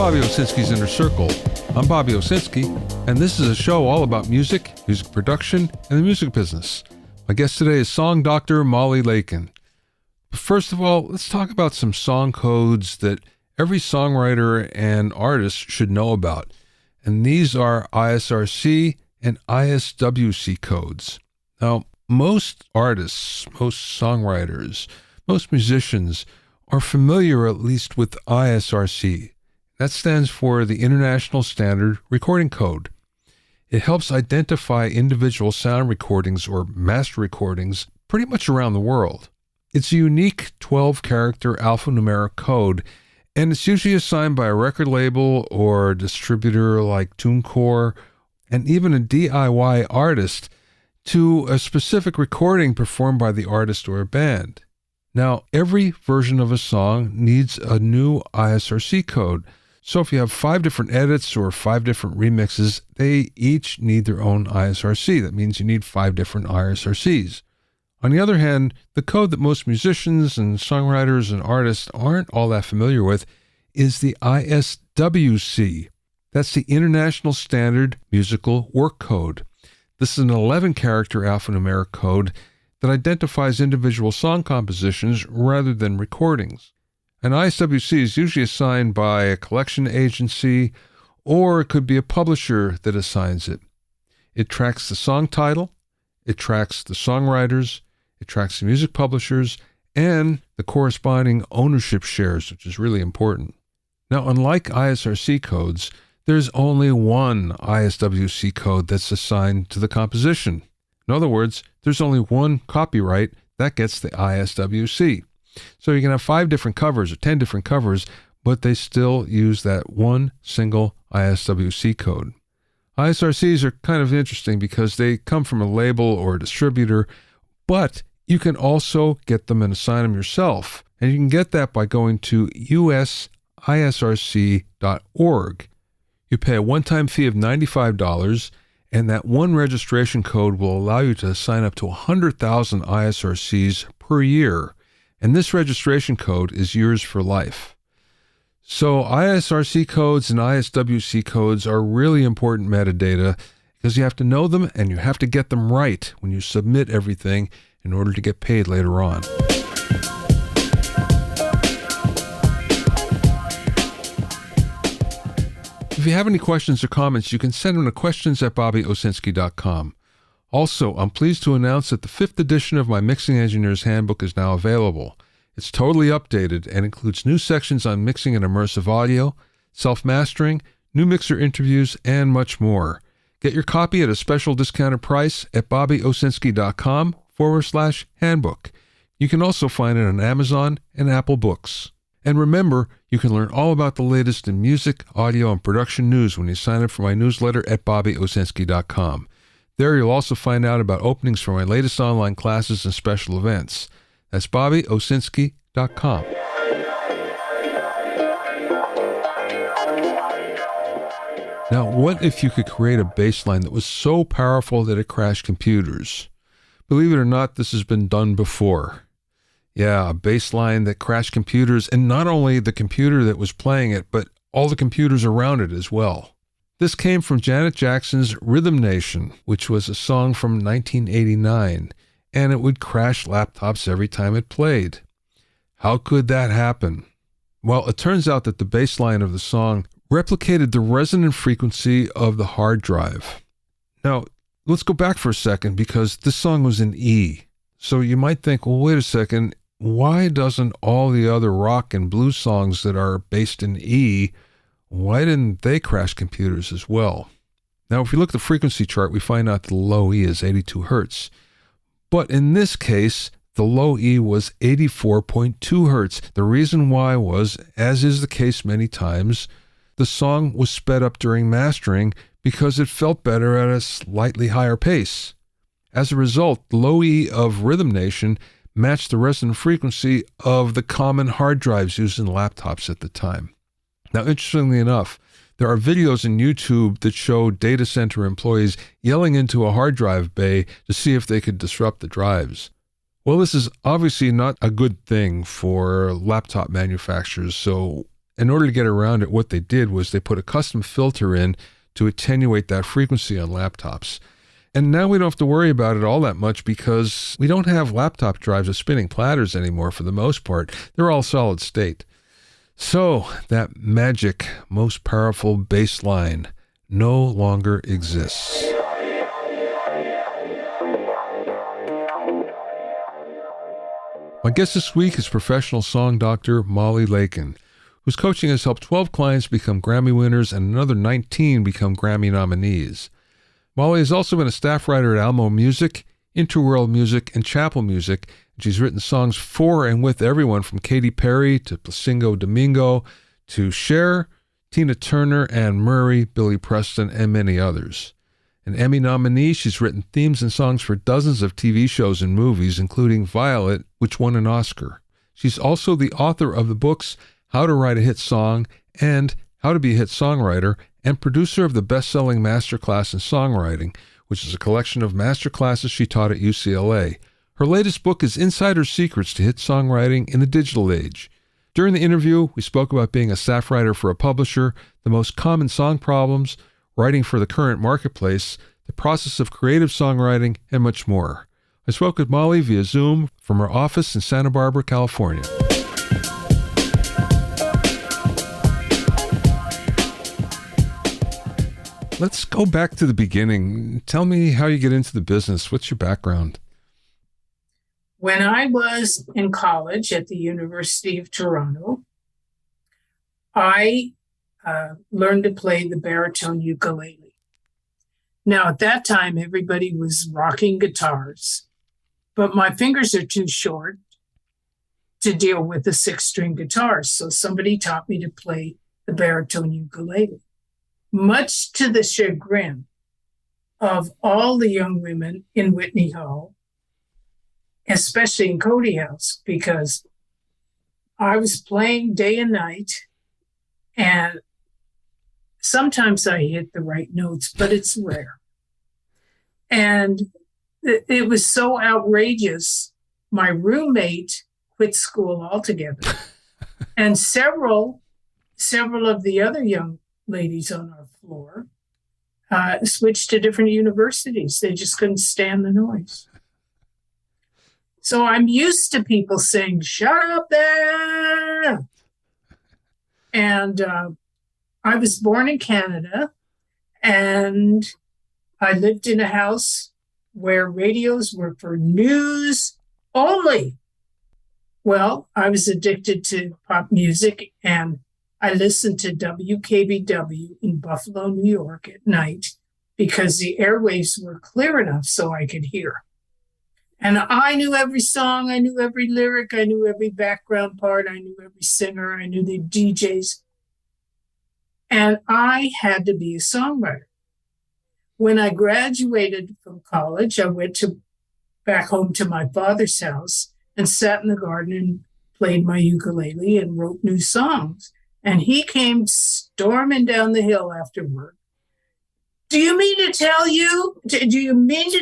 Bobby Owsinski's Inner Circle. I'm Bobby Owsinski, and this is a show all about music, music production, and the music business. My guest today is song doctor Molly Leikin. But first of all, let's talk about some song codes that every songwriter and artist should know about. And these are ISRC and ISWC codes. Now, most artists, most songwriters, most musicians are familiar at least with ISRC. That stands for the International Standard Recording Code. It helps identify individual sound recordings or master recordings pretty much around the world. It's a unique 12-character alphanumeric code, and it's usually assigned by a record label or distributor like TuneCore, and even a DIY artist to a specific recording performed by the artist or a band. Now, every version of a song needs a new ISRC code. So if you have 5 different edits or 5 different remixes, they each need their own ISRC. That means you need 5 different ISRCs. On the other hand, the code that most musicians and songwriters and artists aren't all that familiar with is the ISWC. That's the International Standard Musical Work Code. This is an 11-character alphanumeric code that identifies individual song compositions rather than recordings. An ISWC is usually assigned by a collection agency, or it could be a publisher that assigns it. It tracks the song title, it tracks the songwriters, it tracks the music publishers, and the corresponding ownership shares, which is really important. Now, unlike ISRC codes, there's only one ISWC code that's assigned to the composition. In other words, there's only one copyright that gets the ISWC. So you can have 5 different covers or 10 different covers, but they still use that one single ISWC code. ISRCs are kind of interesting because they come from a label or a distributor, but you can also get them and assign them yourself. And you can get that by going to usisrc.org. You pay a one-time fee of $95, and that one registration code will allow you to assign up to 100,000 ISRCs per year. And this registration code is yours for life. So ISRC codes and ISWC codes are really important metadata because you have to know them and you have to get them right when you submit everything in order to get paid later on. If you have any questions or comments, you can send them to questions@bobbyowsinski.com. Also, I'm pleased to announce that the 5th edition of my Mixing Engineer's Handbook is now available. It's totally updated and includes new sections on mixing and immersive audio, self-mastering, new mixer interviews, and much more. Get your copy at a special discounted price at bobbyowsinski.com/handbook. You can also find it on Amazon and Apple Books. And remember, you can learn all about the latest in music, audio, and production news when you sign up for my newsletter at bobbyowsinski.com. There you'll also find out about openings for my latest online classes and special events. That's bobbyowsinski.com. Now, what if you could create a bass line that was so powerful that it crashed computers? Believe it or not, this has been done before. Yeah, a bass line that crashed computers, and not only the computer that was playing it, but all the computers around it as well. This came from Janet Jackson's Rhythm Nation, which was a song from 1989, and it would crash laptops every time it played. How could that happen? Well, it turns out that the bass line of the song replicated the resonant frequency of the hard drive. Now, let's go back for a second because this song was in E. So you might think, well, wait a second, why doesn't all the other rock and blues songs that are based in E, why didn't they crash computers as well? Now, if you look at the frequency chart, we find out the low E is 82 hertz. But in this case, the low E was 84.2 hertz. The reason why was, as is the case many times, the song was sped up during mastering because it felt better at a slightly higher pace. As a result, the low E of Rhythm Nation matched the resonant frequency of the common hard drives used in laptops at the time. Now, interestingly enough, there are videos on YouTube that show data center employees yelling into a hard drive bay to see if they could disrupt the drives. Well, this is obviously not a good thing for laptop manufacturers, so in order to get around it, what they did was they put a custom filter in to attenuate that frequency on laptops. And now we don't have to worry about it all that much because we don't have laptop drives with spinning platters anymore for the most part. They're all solid state. So that magic, most powerful bass line no longer exists. My guest this week is professional song doctor Molly Leikin, whose coaching has helped 12 clients become Grammy winners and another 19 become Grammy nominees. Molly has also been a staff writer at Almo Music, Interworld Music and Chappell Music, and she's written songs for and with everyone from Katy Perry to Placido Domingo to Cher, Tina Turner, Anne Murray, Billy Preston, and many others. An Emmy nominee, she's written themes and songs for dozens of TV shows and movies, including Violet, which won an Oscar. She's also the author of the books How to Write a Hit Song and How to Be a Hit Songwriter, and producer of the bestselling Masterclass in Songwriting, which is a collection of masterclasses she taught at UCLA. Her latest book is Insider Secrets to Hit Songwriting in the Digital Age. During the interview, we spoke about being a staff writer for a publisher, the most common song problems, writing for the current marketplace, the process of creative songwriting, and much more. I spoke with Molly via Zoom from her office in Santa Barbara, California. Let's go back to the beginning. Tell me how you get into the business. What's your background? When I was in college at the University of Toronto, I learned to play the baritone ukulele. Now, at that time, everybody was rocking guitars, but my fingers are too short to deal with the 6-string guitars. So somebody taught me to play the baritone ukulele, much to the chagrin of all the young women in Whitney Hall, especially in Cody House, because I was playing day and night, and sometimes I hit the right notes, but it's rare. And it was so outrageous. My roommate quit school altogether. And several of the other young ladies on our floor switched to different universities. They just couldn't stand the noise. So I'm used to people saying, "Shut up there." And I was born in Canada, and I lived in a house where radios were for news only. Well, I was addicted to pop music, and I listened to WKBW in Buffalo, New York at night because the airwaves were clear enough so I could hear. And I knew every song, I knew every lyric, I knew every background part, I knew every singer, I knew the DJs. And I had to be a songwriter. When I graduated from college, I went back home to my father's house and sat in the garden and played my ukulele and wrote new songs. And he came storming down the hill after work. Do you mean to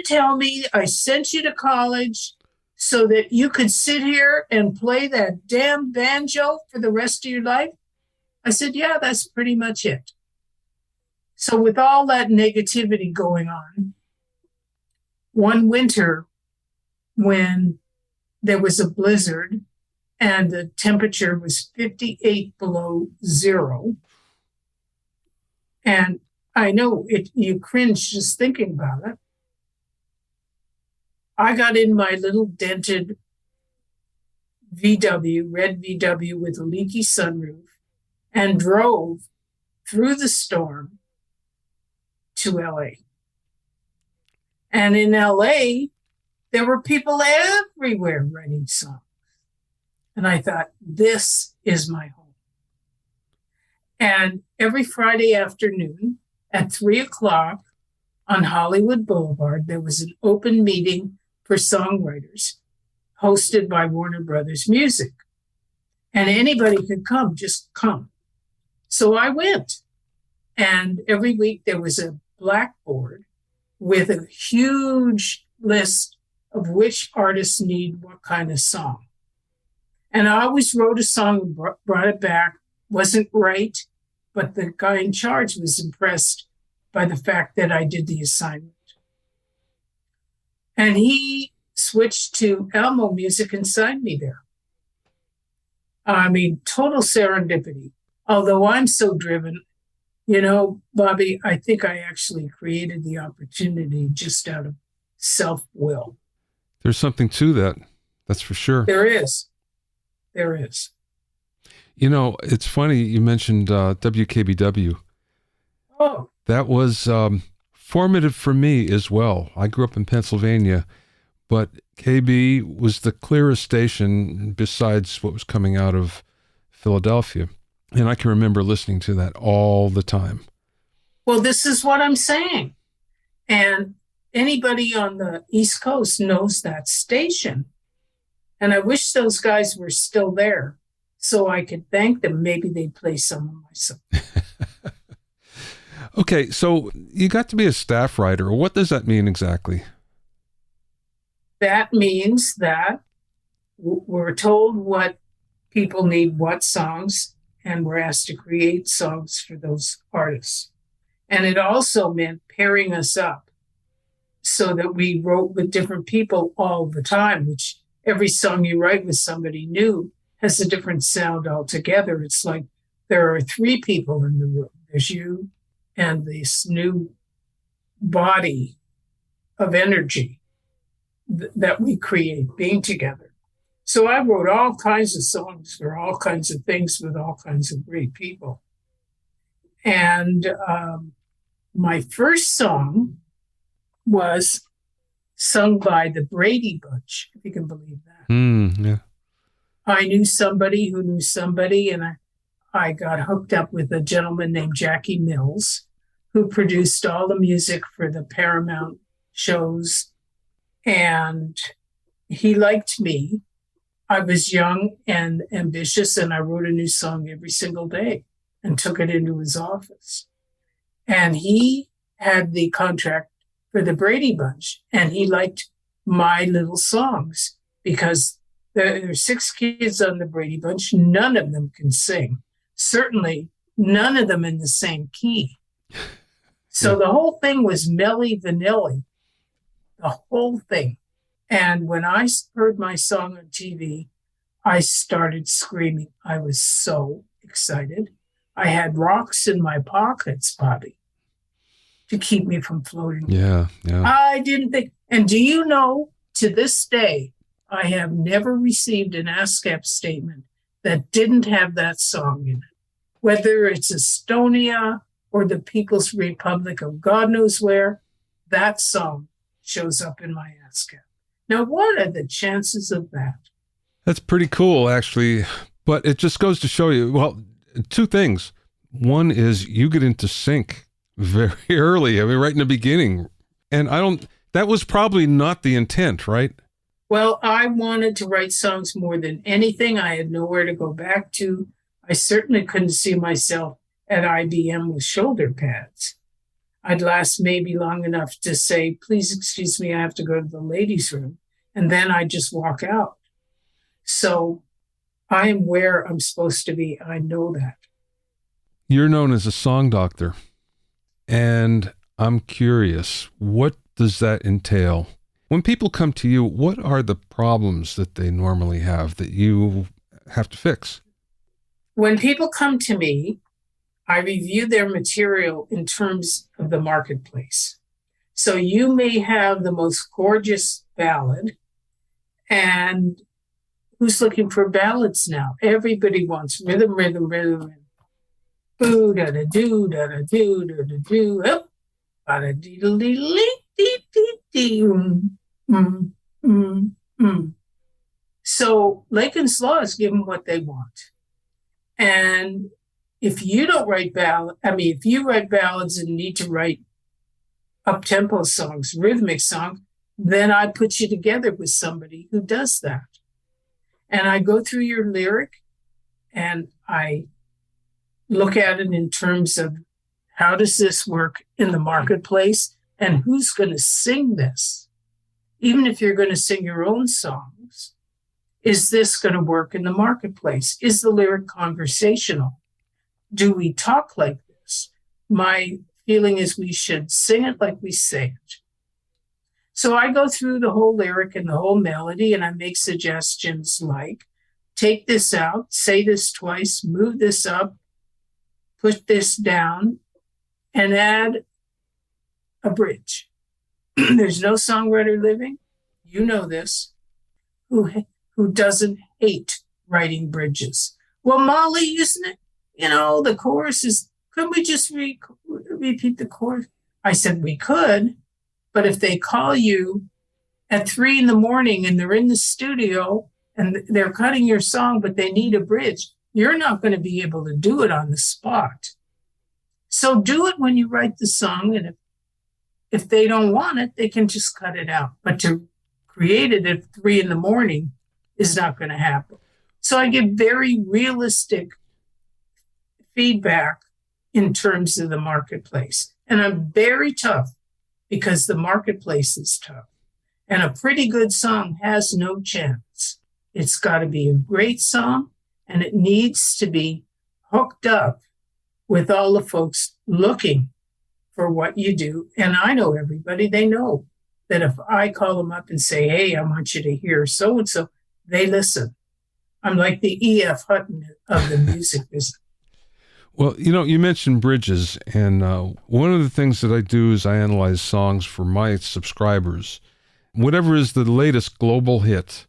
tell me I sent you to college so that you could sit here and play that damn banjo for the rest of your life? I said, yeah, that's pretty much it. So with all that negativity going on, one winter when there was a blizzard and the temperature was 58 below zero, and I know you cringe just thinking about it, I got in my little dented VW, red VW with a leaky sunroof, and drove through the storm to LA. And in LA, there were people everywhere writing songs. And I thought, this is my home. And every Friday afternoon at 3:00 on Hollywood Boulevard, there was an open meeting for songwriters hosted by Warner Brothers Music. And anybody could come, just come. So I went. And every week there was a blackboard with a huge list of which artists need what kind of song. And I always wrote a song and brought it back wasn't right, but the guy in charge was impressed by the fact that I did the assignment. And he switched to Almo Music and signed me there. I mean, total serendipity. Although I'm so driven, Bobby, I think I actually created the opportunity just out of self-will. There's something to that. That's for sure. There is. There is. It's funny you mentioned WKBW. Oh. That was formative for me as well. I grew up in Pennsylvania, but KB was the clearest station besides what was coming out of Philadelphia. And I can remember listening to that all the time. Well, this is what I'm saying. And anybody on the East Coast knows that station. And I wish those guys were still there so I could thank them. Maybe they'd play some of my songs. Okay, so you got to be a staff writer. What does that mean exactly? That means that we're told what people need, what songs, and we're asked to create songs for those artists. And it also meant pairing us up so that we wrote with different people all the time, which every song you write with somebody new has a different sound altogether. It's like there are 3 people in the room. There's you and this new body of energy that we create being together. So I wrote all kinds of songs for all kinds of things with all kinds of great people. And my first song was sung by the Brady Bunch, if you can believe that. Yeah. I knew somebody who knew somebody, and I got hooked up with a gentleman named Jackie Mills, who produced all the music for the Paramount shows. And he liked me. I was young and ambitious, and I wrote a new song every single day and took it into his office. And he had the contract for the Brady Bunch, and he liked my little songs because there are 6 kids on the Brady Bunch. None of them can sing. Certainly none of them in the same key. So the whole thing was Milli Vanilli, the whole thing. And when I heard my song on TV, I started screaming. I was so excited. I had rocks in my pockets, Bobby, to keep me from floating. Yeah. I didn't think. And do you know, to this day, I have never received an ASCAP statement that didn't have that song in it. Whether it's Estonia or the People's Republic of God knows where, that song shows up in my ASCAP. Now, what are the chances of that? That's pretty cool, actually. But it just goes to show you, well, 2 things. One is you get into sync very early. I mean, right in the beginning. And that was probably not the intent, right? Well, I wanted to write songs more than anything. I had nowhere to go back to. I certainly couldn't see myself at IBM with shoulder pads. I'd last maybe long enough to say, please excuse me, I have to go to the ladies' room. And then I'd just walk out. So I am where I'm supposed to be. I know that. You're known as a song doctor. And I'm curious, what does that entail? When people come to you, what are the problems that they normally have that you have to fix? When people come to me, I review their material in terms of the marketplace. So you may have the most gorgeous ballad, and who's looking for ballads now? Everybody wants rhythm, rhythm, rhythm. Boo da da do da da do da da do up, ba da dee dee dee dee dee dee. So Leikin's laws give them what they want, and if you don't write if you write ballads and need to write up-tempo songs, rhythmic songs, then I put you together with somebody who does that. And I go through your lyric and I look at it in terms of how does this work in the marketplace and who's going to sing this? Even if you're going to sing your own songs, is this going to work in the marketplace? Is the lyric conversational? Do we talk like this? My feeling is we should sing it like we say it. So I go through the whole lyric and the whole melody, and I make suggestions like, take this out, say this twice, move this up, put this down, and add a bridge. There's no songwriter living, you know this, who doesn't hate writing bridges. Well, Molly, isn't it? The chorus is, couldn't we just repeat the chorus? I said, we could, but if they call you at 3 a.m. and they're in the studio and they're cutting your song, but they need a bridge, you're not going to be able to do it on the spot. So do it when you write the song, and if they don't want it, they can just cut it out. But to create it at 3 a.m. is not going to happen. So I give very realistic feedback in terms of the marketplace. And I'm very tough because the marketplace is tough. And a pretty good song has no chance. It's got to be a great song, and it needs to be hooked up with all the folks looking for what you do. And I know everybody, they know that if I call them up and say, hey, I want you to hear so-and-so, they listen. I'm like the E.F. Hutton of the music business. Well, you mentioned bridges, and one of the things that I do is I analyze songs for my subscribers. Whatever is the latest global hit,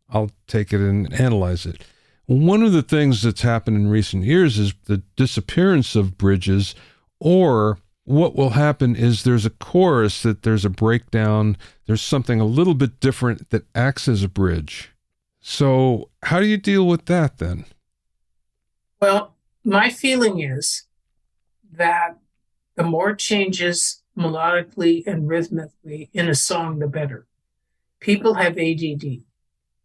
I'll take it and analyze it. One of the things that's happened in recent years is the disappearance of bridges, or what will happen is there's a chorus that there's a breakdown, there's something a little bit different that acts as a bridge. So how do you deal with that then? Well, my feeling is that the more changes melodically and rhythmically in a song, the better. People have ADD.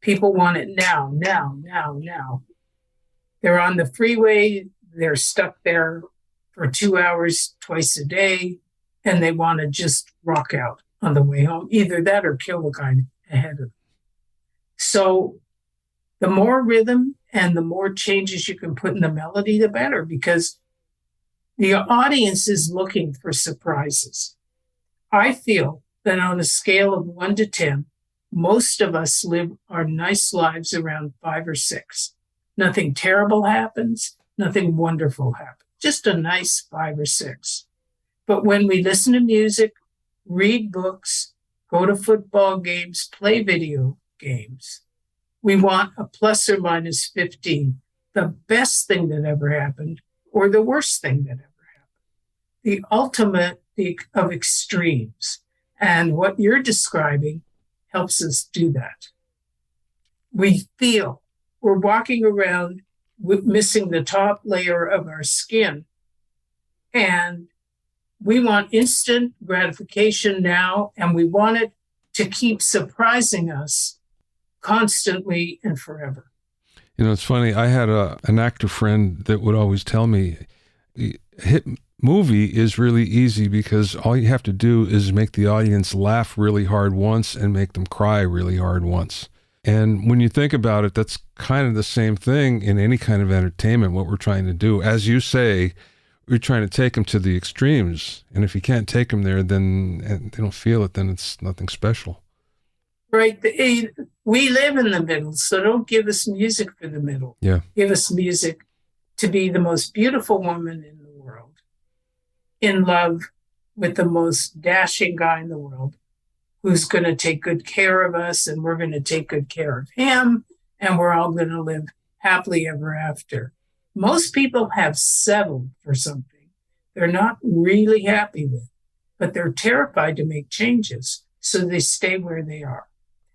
People want it now, now, now, now. They're on the freeway. They're stuck there for 2 hours twice a day, and they want to just rock out on the way home. Either that or kill the guy ahead of them. So the more rhythm and the more changes you can put in the melody, the better, because the audience is looking for surprises. I feel that on a scale of 1 to 10, most of us live our nice lives around 5 or 6. Nothing terrible happens, nothing wonderful happens, just a nice 5 or 6. But when we listen to music, read books, go to football games, play video games, we want a plus or minus 15, the best thing that ever happened or the worst thing that ever happened. The ultimate of extremes. And what you're describing helps us do that. We feel we're walking around missing the top layer of our skin, and we want instant gratification now, and we want it to keep surprising us constantly and forever. It's funny. I had an actor friend that would always tell me, hit movie is really easy because all you have to do is make the audience laugh really hard once and make them cry really hard once. And when you think about it, that's kind of the same thing in any kind of entertainment, what we're trying to do. As you say, we're trying to take them to the extremes. And if you can't take them there, then and they don't feel it, then it's nothing special. Right. We live in the middle, so don't give us music for the middle. Yeah. Give us music to be the most beautiful woman in the world, in love with the most dashing guy in the world, who's going to take good care of us, and we're going to take good care of him, and we're all going to live happily ever after. Most people have settled for something they're not really happy with, but they're terrified to make changes, so they stay where they are.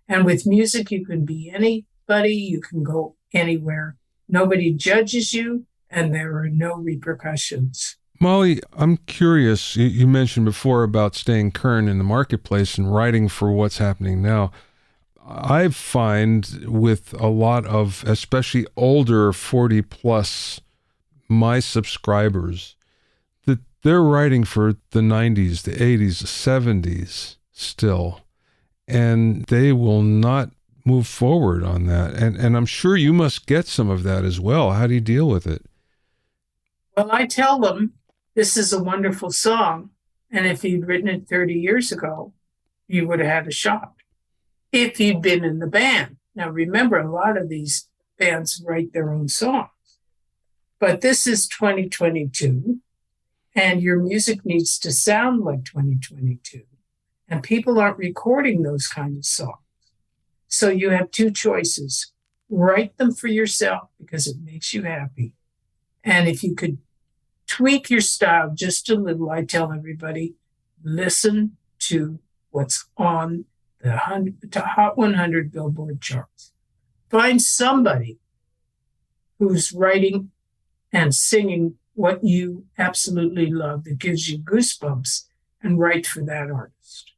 And with music, you can be anybody, you can go anywhere. Nobody judges you, and there are no repercussions. Molly, I'm curious. You mentioned before about staying current in the marketplace and writing for what's happening now. I find with a lot of, especially older 40 plus, my subscribers, that they're writing for the 90s, the 80s, the 70s still. And they will not move forward on that. And I'm sure you must get some of that as well. How do you deal with it? Well, I tell them this is a wonderful song. And if you'd written it 30 years ago, you would have had a shot if you'd been in the band. Now, remember, a lot of these bands write their own songs, but this is 2022, and your music needs to sound like 2022. And people aren't recording those kinds of songs. So you have two choices. Write them for yourself because it makes you happy. And if you could tweak your style just a little, I tell everybody, listen to what's on the Hot 100 Billboard charts. Find somebody who's writing and singing what you absolutely love that gives you goosebumps, and write for that artist.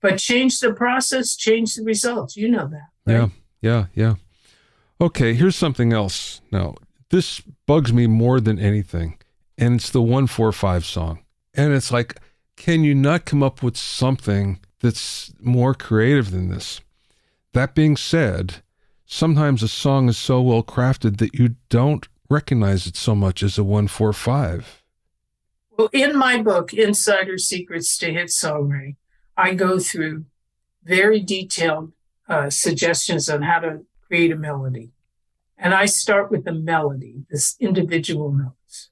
But change the process, change the results. You know that, right? Yeah. Okay, here's something else. Now, this bugs me more than anything, and it's the 145 song. And it's like, can you not come up with something that's more creative than this? That being said, sometimes a song is so well crafted that you don't recognize it so much as a 145. Well, in my book, Insider Secrets to Hit Songwriting, I go through very detailed suggestions on how to create a melody. And I start with the melody, this individual notes.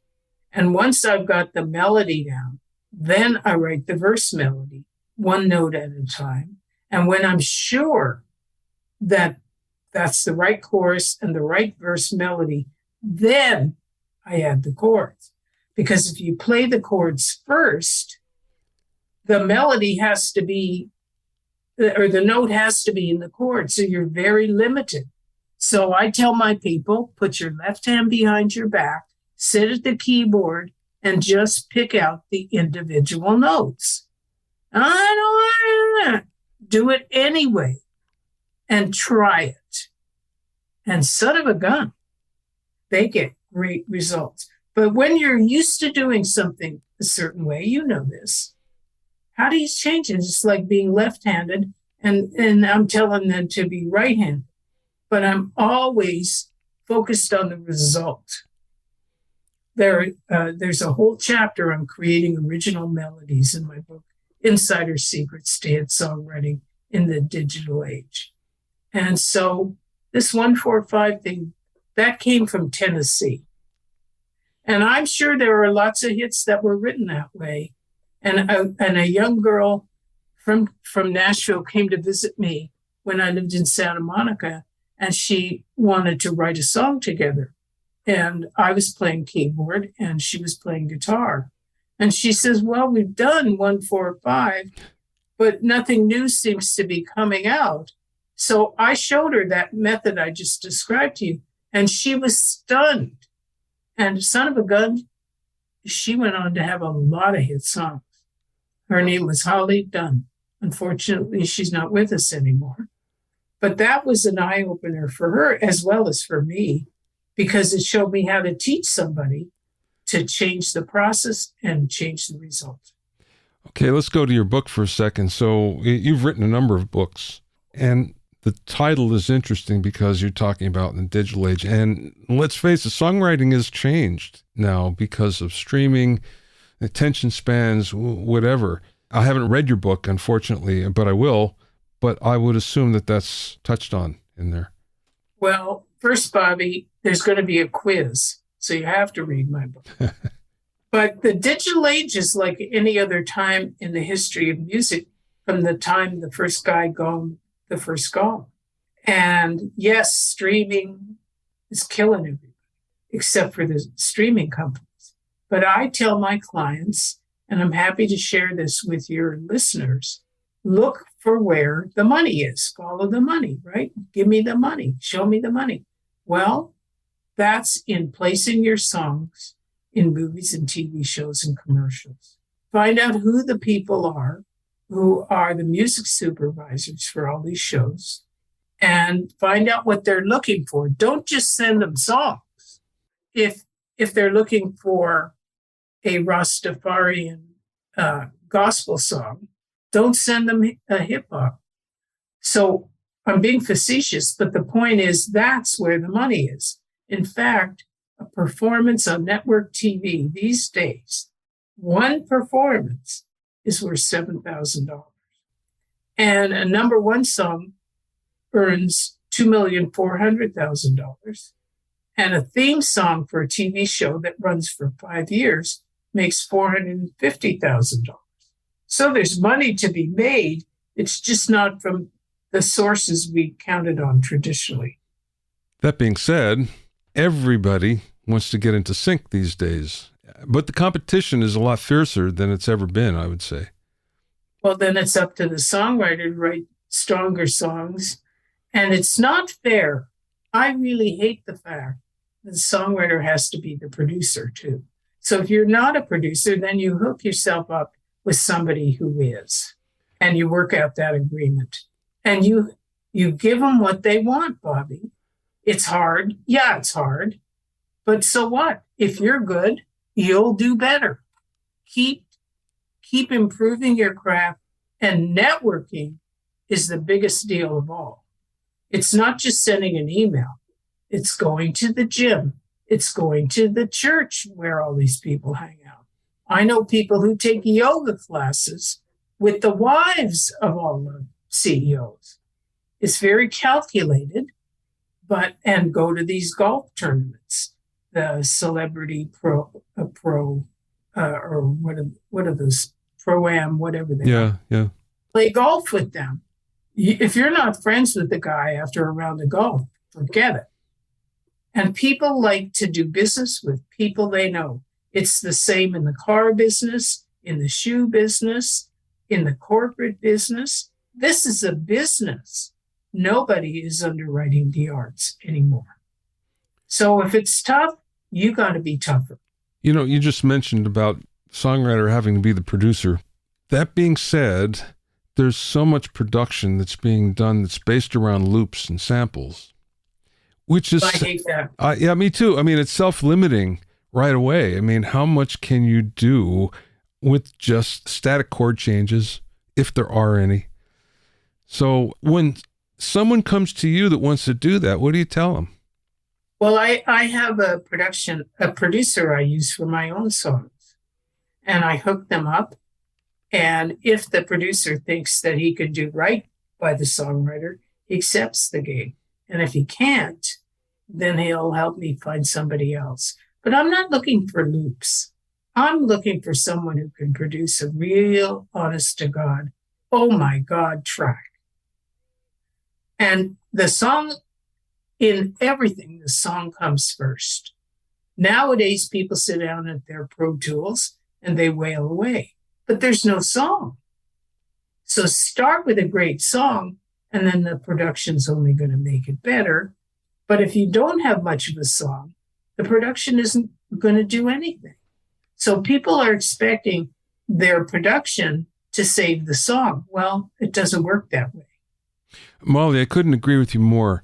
And once I've got the melody down, then I write the verse melody, one note at a time. And when I'm sure that that's the right chorus and the right verse melody, then I add the chords. Because if you play the chords first, the melody has to be, or the note has to be in the chord. So you're very limited. So I tell my people, put your left hand behind your back, sit at the keyboard, and just pick out the individual notes. I don't want to do it anyway and try it. And son of a gun, they get great results. But when you're used to doing something a certain way, you know this. How do you change it? It's like being left-handed, and I'm telling them to be right-handed. But I'm always focused on the result. There's a whole chapter on creating original melodies in my book, Insider Secrets to Hit Songwriting in the Digital Age. And so this 145 thing, that came from Tennessee. And I'm sure there are lots of hits that were written that way. And a young girl from Nashville came to visit me when I lived in Santa Monica, and she wanted to write a song together. And I was playing keyboard and she was playing guitar. And she says, well, we've done 145, but nothing new seems to be coming out. So I showed her that method I just described to you, and she was stunned. And son of a gun, she went on to have a lot of hit songs. Her name was Holly Dunn. Unfortunately, she's not with us anymore. But that was an eye-opener for her as well as for me, because it showed me how to teach somebody to change the process and change the result. Okay, let's go to your book for a second. So you've written a number of books, and the title is interesting because you're talking about the digital age. And let's face it, songwriting has changed now because of streaming, attention spans, whatever. I haven't read your book, unfortunately, but I will. But I would assume that that's touched on in there. Well, first, Bobby, there's going to be a quiz, so you have to read my book. But the digital age is like any other time in the history of music, from the time the first guy gone, the first gone. And yes, streaming is killing everybody, except for the streaming companies. But I tell my clients, and I'm happy to share this with your listeners, look for where the money is. Follow the money, right? Give me the money. Show me the money. Well, that's in placing your songs in movies and TV shows and commercials. Find out who the people are who are the music supervisors for all these shows, and find out what they're looking for. Don't just send them songs. If they're looking for a Rastafarian gospel song, don't send them a hip hop. So I'm being facetious, but the point is that's where the money is. In fact, A performance on network TV these days, one performance is worth $7,000. And a number one song earns $2,400,000. And a theme song for a TV show that runs for 5 years makes $450,000. So there's money to be made. It's just not from the sources we counted on traditionally. That being said, everybody wants to get into sync these days, but the competition is a lot fiercer than it's ever been, I would say. Well, then it's up to the songwriter to write stronger songs. And it's not fair. I really hate the fact that the songwriter has to be the producer too. So if you're not a producer, then you hook yourself up with somebody who is, and you work out that agreement. And you give them what they want, Bobby. It's hard. Yeah, it's hard. But so what? If you're good, you'll do better. Keep improving your craft, and networking is the biggest deal of all. It's not just sending an email. It's going to the gym. It's going to the church where all these people hang out. I know people who take yoga classes with the wives of all the CEOs. It's very calculated, and go to these golf tournaments, the celebrity or what are those, pro-am, whatever they are. Yeah. Play golf with them. If you're not friends with the guy after a round of golf, forget it. And people like to do business with people they know. It's the same in the car business, in the shoe business, in the corporate business. This is a business. Nobody is underwriting the arts anymore. So if it's tough, you got to be tougher. You know, you just mentioned about songwriter having to be the producer. That being said, there's so much production that's being done that's based around loops and samples, which is... I hate that. Yeah, me too. I mean, it's self-limiting right away. I mean, how much can you do with just static chord changes, if there are any? So when someone comes to you that wants to do that, what do you tell them? Well, I have a producer I use for my own songs, and I hook them up. And if the producer thinks that he could do right by the songwriter, he accepts the gig. And if he can't, then he'll help me find somebody else. But I'm not looking for loops. I'm looking for someone who can produce a real, honest to God, oh my God track. And the song, in everything, the song comes first. Nowadays, people sit down at their Pro Tools and they wail away, but there's no song. So start with a great song, and then the production's only going to make it better. But if you don't have much of a song, the production isn't going to do anything. So people are expecting their production to save the song. Well, it doesn't work that way. Molly, I couldn't agree with you more.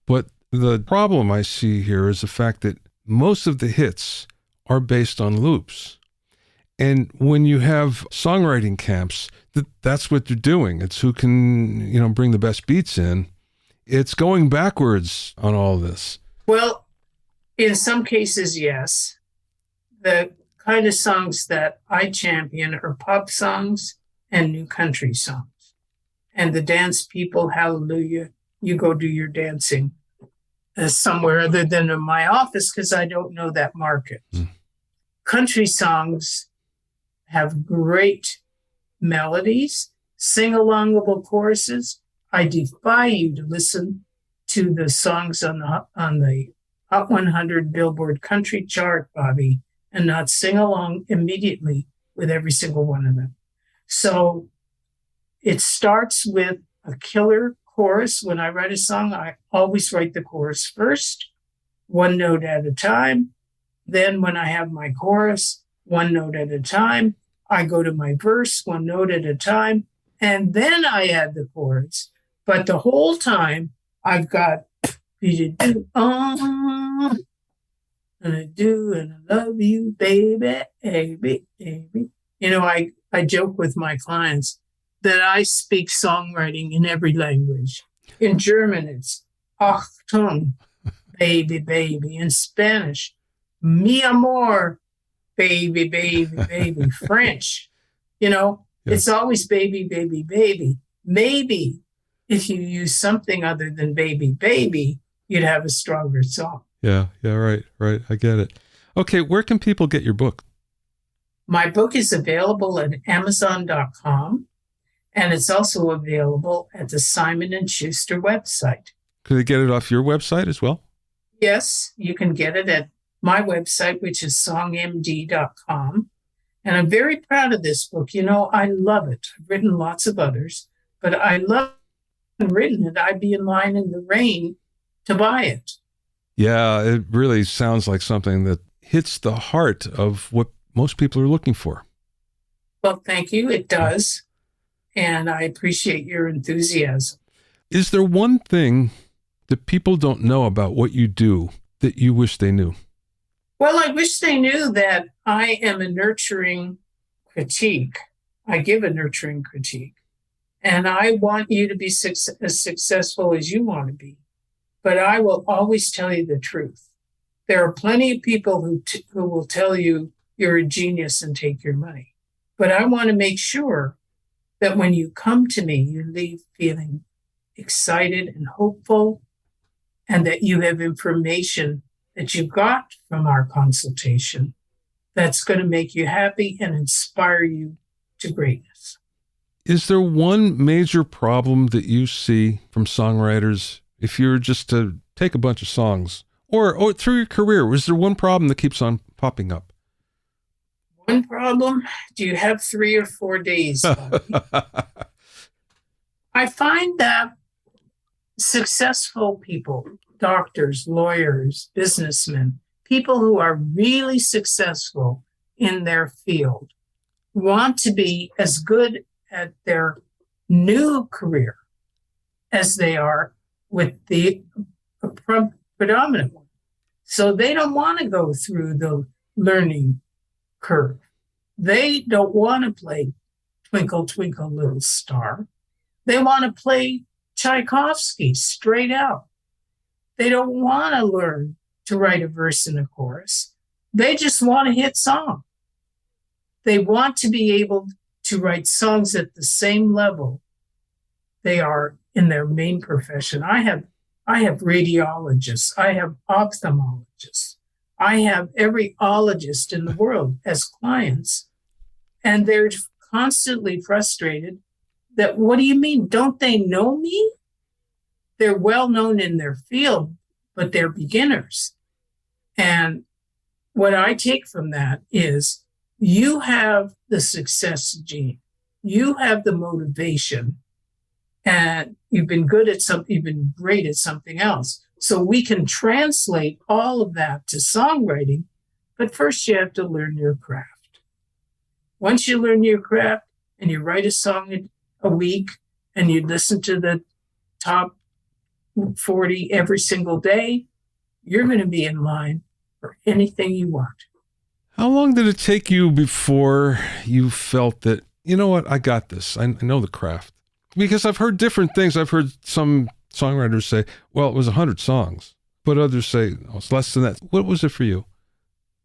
But the problem I see here is the fact that most of the hits are based on loops. And when you have songwriting camps, that's what they're doing. It's who can, bring the best beats in. It's going backwards on all this. Well, in some cases, yes. The kind of songs that I champion are pop songs and new country songs. And the dance people, hallelujah, you go do your dancing somewhere other than in my office because I don't know that market. Country songs have great melodies, sing-alongable choruses. I defy you to listen to the songs on the Hot 100 Billboard Country chart, Bobby, and not sing along immediately with every single one of them. So it starts with a killer chorus. When I write a song, I always write the chorus first, one note at a time. Then when I have my chorus, one note at a time, I go to my verse, one note at a time, and then I add the chords. But the whole time, I've got and I do, and I love you, baby, baby, baby. I joke with my clients that I speak songwriting in every language. In German, it's Achtung, baby, baby. In Spanish, mi amor, baby, baby, baby, French. It's always baby, baby, baby. Maybe if you use something other than baby, baby, you'd have a stronger song. Yeah, right. I get it. Okay, where can people get your book? My book is available at Amazon.com, and it's also available at the Simon & Schuster website. Could they get it off your website as well? Yes, you can get it at my website, which is songmd.com. And I'm very proud of this book. I love it. I've written lots of others, but I love written it. I'd be in line in the rain to buy it. Yeah, it really sounds like something that hits the heart of what most people are looking for. Well, thank you. It does. And I appreciate your enthusiasm. Is there one thing that people don't know about what you do that you wish they knew? Well, I wish they knew that I am a nurturing critique. I give a nurturing critique. And I want you to be as successful as you want to be. But I will always tell you the truth. There are plenty of people who will tell you you're a genius and take your money. But I want to make sure that when you come to me, you leave feeling excited and hopeful, and that you have information that you got from our consultation that's going to make you happy and inspire you to greatness. Is there one major problem that you see from songwriters if you're just to take a bunch of songs or through your career? Is there one problem that keeps on popping up? One problem? Do you have 3 or 4 days? I find that successful people, doctors, lawyers, businessmen, people who are really successful in their field want to be as good at their new career as they are with the predominant one. So they don't want to go through the learning curve. They don't want to play Twinkle, Twinkle, Little Star. They want to play Tchaikovsky straight out. They don't want to learn to write a verse and a chorus. They just want a hit song. They want to be able to write songs at the same level they are in their main profession. I have radiologists. I have ophthalmologists. I have every ologist in the world as clients. And they're constantly frustrated that, what do you mean? Don't they know me? They're well known in their field, but they're beginners. And what I take from that is you have the success gene. You have the motivation, and you've been good at something, you've been great at something else. So we can translate all of that to songwriting, but first you have to learn your craft. Once you learn your craft and you write a song a week and you listen to the top 40 every single day, you're going to be in line for anything you want. How long did it take you before you felt that, you know what, I got this. I know the craft. Because I've heard different things. I've heard some songwriters say, well, it was 100 songs, but others say, oh, it's less than that. What was it for you?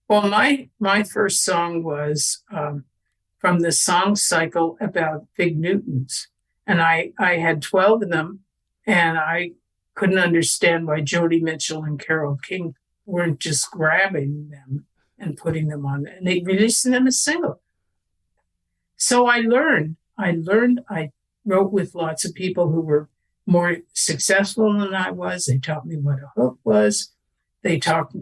Well, my first song was from the song cycle about Fig Newtons. And I had 12 of them, and I couldn't understand why Joni Mitchell and Carole King weren't just grabbing them and putting them on, and they released them as single. So I learned, I wrote with lots of people who were more successful than I was. They taught me what a hook was. They taught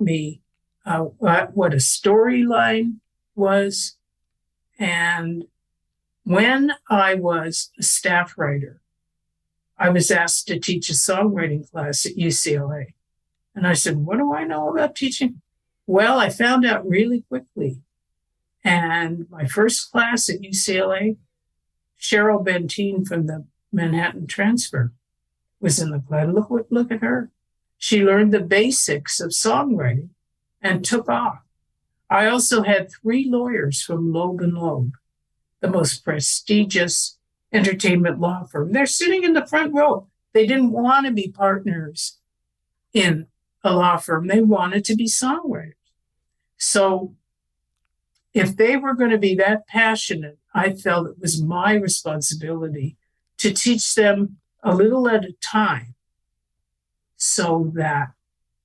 me what a storyline was. And when I was a staff writer, I was asked to teach a songwriting class at UCLA. And I said, what do I know about teaching? Well, I found out really quickly. And my first class at UCLA, Cheryl Benteen from the Manhattan Transfer was in the class. Look at her. She learned the basics of songwriting and took off. I also had 3 lawyers from Loeb & Loeb, the most prestigious entertainment law firm. They're sitting in the front row. They didn't want to be partners in a law firm. They wanted to be songwriters. So if they were going to be that passionate, I felt it was my responsibility to teach them a little at a time so that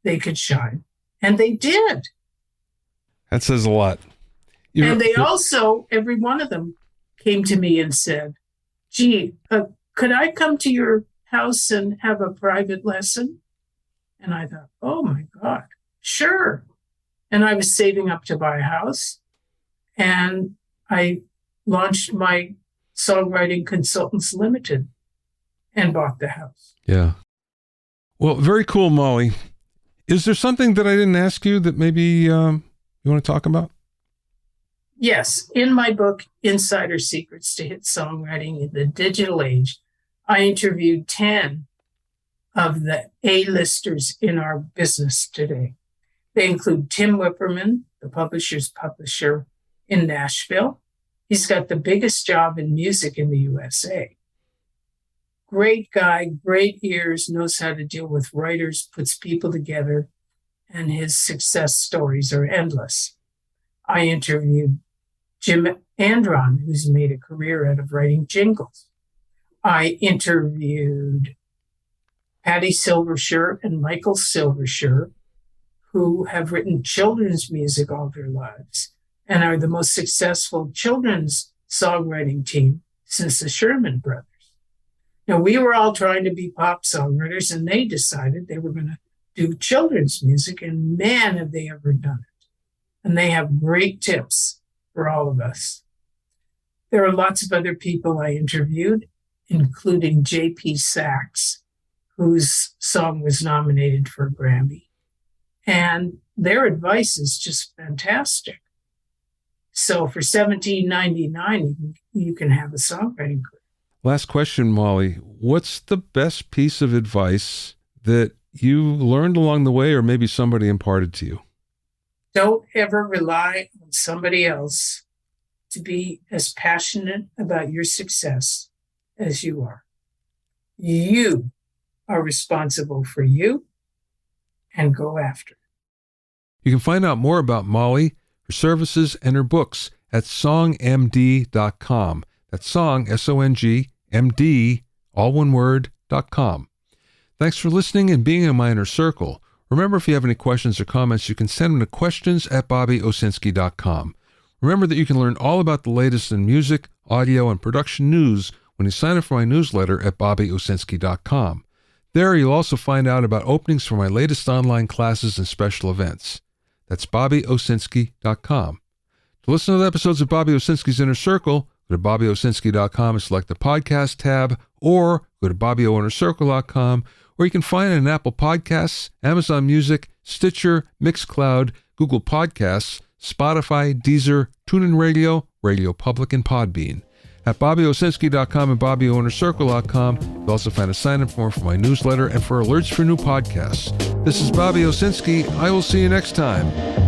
they could shine. And they did. That says a lot. And they also, every one of them came to me and said, gee, could I come to your house and have a private lesson? And I thought, oh my God, sure. And I was saving up to buy a house. And I launched my Songwriting Consultants Limited and bought the house. Yeah. Well, very cool, Molly. Is there something that I didn't ask you that maybe you want to talk about? Yes. In my book, Insider Secrets to Hit Songwriting in the Digital Age, I interviewed 10 of the A-listers in our business today. They include Tim Whipperman, the publisher's publisher in Nashville. He's got the biggest job in music in the USA. Great guy, great ears, knows how to deal with writers, puts people together, and his success stories are endless. I interviewed Jim Andron, who's made a career out of writing jingles. I interviewed Patty Silversher and Michael Silversher, who have written children's music all their lives and are the most successful children's songwriting team since the Sherman Brothers. Now, we were all trying to be pop songwriters, and they decided they were going to do children's music, and man, have they ever done it. And they have great tips for all of us. There are lots of other people I interviewed, including J.P. Sachs, whose song was nominated for a Grammy. And their advice is just fantastic. So for $17.99, you can have a songwriting career. Last question, Molly. What's the best piece of advice that you learned along the way or maybe somebody imparted to you? Don't ever rely on somebody else to be as passionate about your success as you are. You are responsible for you, and go after it. You can find out more about Molly, her services, and her books at songmd.com. That's song, S-O-N-G, M-D, all one word, .com. Thanks for listening and being in my inner circle. Remember, if you have any questions or comments, you can send them to questions@bobbyowsinski.com. Remember that you can learn all about the latest in music, audio, and production news when you sign up for my newsletter at bobbyowsinski.com. There, you'll also find out about openings for my latest online classes and special events. That's bobbyowsinski.com. To listen to the episodes of Bobby Owsinski's Inner Circle, go to bobbyowsinski.com and select the podcast tab, or go to bobbyoinnercircle.com, where you can find it in Apple Podcasts, Amazon Music, Stitcher, Mixcloud, Google Podcasts, Spotify, Deezer, TuneIn Radio, Radio Public, and Podbean. At bobbyowsinski.com and bobbyowinnercircle.com, you'll also find a sign-up form for my newsletter and for alerts for new podcasts. This is Bobby Owsinski. I will see you next time.